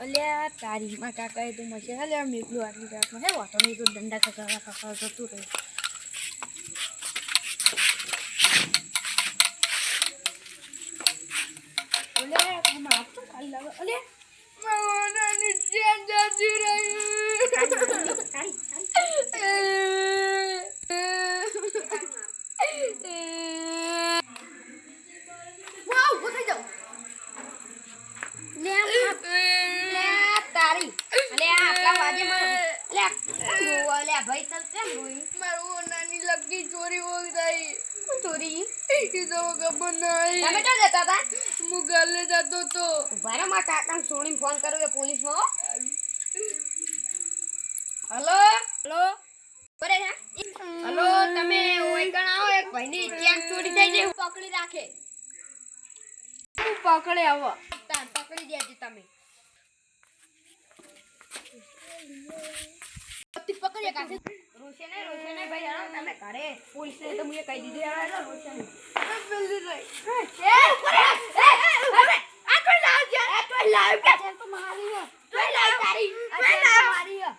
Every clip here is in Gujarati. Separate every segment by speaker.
Speaker 1: અલ્યા તારી માં કાકાએ તું મશે અલ્યા મેકલું આટલી રાતમાં હે વાતો નહીં તો દંડા કાકા જતું રહે અલ્યા તમે આપતો ખાલી લાવો અલ્યા મારા નીચે જતી રહી વાવ ઉઠી જાઓ તારી અલે આટલા વાગે અલે ભાઈ તલ કેમ રોઈ મારું નાની લગી ચોરી હો ગઈ ચોરી ઈ તો ખબર નહીં તમે તો જતા હતા હું ગલે જતો તો બારે માં કાકાને છોડીને ફોન કર્યો પોલીસ માં હેલો હેલો બોલે હે હેલો તમે ઓય કણ આવો એક ભાઈની ચેન ચોરી થઈ ગઈ પકડી રાખે હું પકડે આવો તાર પકડી દેજે તમે પતિ પકડીએ કાસે રોશને ભાઈ હાલો તમે ઘરે પોલીસ ને તો મુએ કહી દીધું હાલો રોશન જલ્દી રહી એ કરે આ કોઈ લાવ છે આ કોઈ લાવ કે તો મારી હે તોય લાવ તારી તોય લાવ મારી હે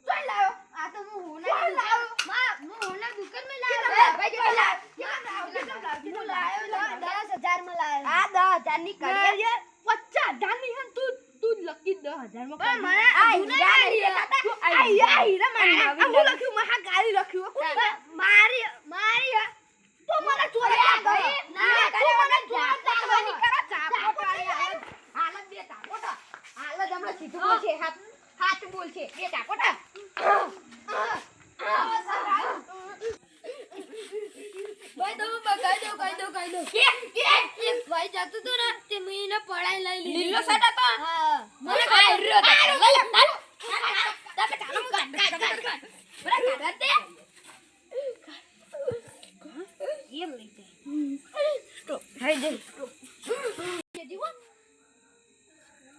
Speaker 1: તોય લાવ આ તો હું હોના લાવ માં હું હોના દુકાન में लाव भाई तोय लाव હું લાવ્યો 10000 માં લાવ્યો આ 10000 ની કરી 50000 ની હે તું લકી 10000 માં પણ મને આ હીરા મારી હું લખ્યું મહા ગાડી લખ્યું મારી તો મને ચોરી આ ગઈ ના કરે મને ચોરી કરો ચાપોટ વાળી હાલત બે ચાપોટ હાલત હમણાં સીધું બોલ છે હાથ બોલ છે બે ચાપોટ ભાઈ તમે બગાઈ દો કે ભાઈ જાતું તો ને તે મીને પડાઈ લઈ લીલો સાટા તો હા મને કાઈ રહ્યો તો લે તમે ચાલો કાઢ બરા કાઢ દે એમ લઈ જાય સ્ટોપ હાઈ દે જીવો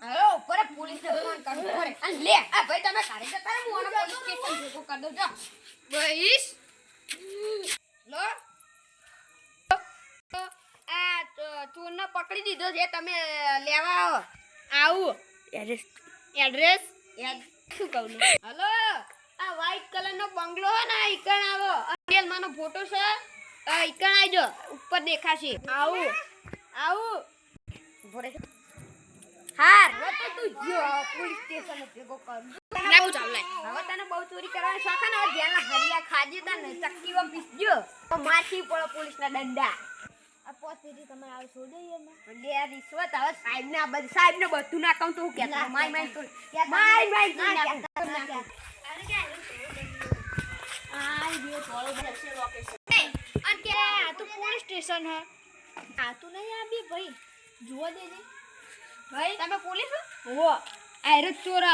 Speaker 1: હાલો ઉપર પોલીસ ને ફોન કરું કરે અને લે આ ભાઈ તમે ઘરે જતા રહો હું પોલીસ સ્ટેશન ભેગો કરી દઉં જો બઈસ લો આ ચોરને પકડી દીધો છે તમે લેવા આવો એડ્રેસ શું કહું હેલો આ વ્હાઈટ કલર નો બંગલો હે ને ઈકણ આવો અટેલ માનો ફોટો છે ઈકણ આવજો ઉપર દેખાશે આવો ભોરે હાર તો તું જો પોલીસ સ્ટેશન ભેગો કર ના બુ ચાલ લે હવે તને બહુ ચોરી કરવાનો શોખ ને જેના હરિયા ખાજે તા ને ચક્કીમાં પીસજો તો માથી પડો પોલીસ ના દંડા આ પોસ્ટેથી તમે આવ છોડે એમાં લે આ રિશ્વત હવે સાહેબ ને બધું ના કહું તો હું કે માય તો માય આઈ બે થોડો બસે લોકેશન અન કે આ તો પોલીસ સ્ટેશન હે આ તો નહીં આ બે ભાઈ જોવા દેજે ભાઈ તમે પોલીસ હો આયરો ચોર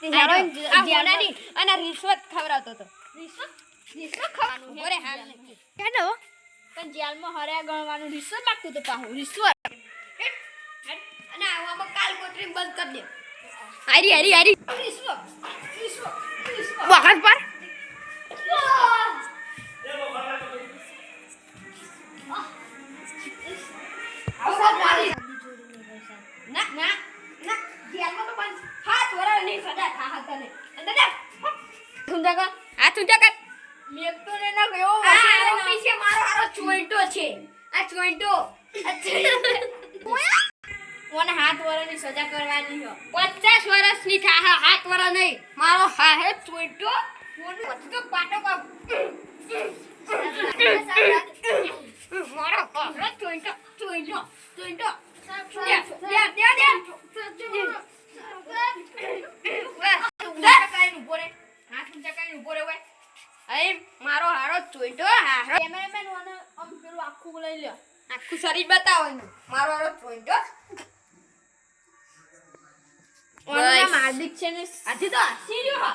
Speaker 1: તે હેરોઈન જેનાની અને રિશ્વત ખવરાવતો તો રિશ્વત ખાવાનું બોરે હાલ નહીં કેનો પણ જેલમાં હર્યા ગણવાનું રિશ્વત માંગતું તો પાહુ રિશ્વત અને આવામાં કાલ કોટરી બંધ કરી દે હારી રિશ્વત વખત પર ના જેલમાં તો પણ હાથ વરા નહીં સજા થા તને અને હાથ ઊંચા કર મેક તો ને ના ગયો આ પીછે મારો હારો ચોઈટો છે આ ચોઈટો ઓને હાથ વરાની સજા કરવાની છે 50 વર્ષની થા હાથ વરા નહીં મારો હાહે ચોઈટો ઓને તો પાટો કા મારો હારો ચોઈટો મારો હારો ચોઈટો હારો કેમેરામેન ઓને આમ પેલું આખું લઈ લ્યો આખું શરીર બતાવવાનું મારો હારો ચોઈટો ઓને નામ હાર્દિક છે ને આજે તો હસી રહ્યો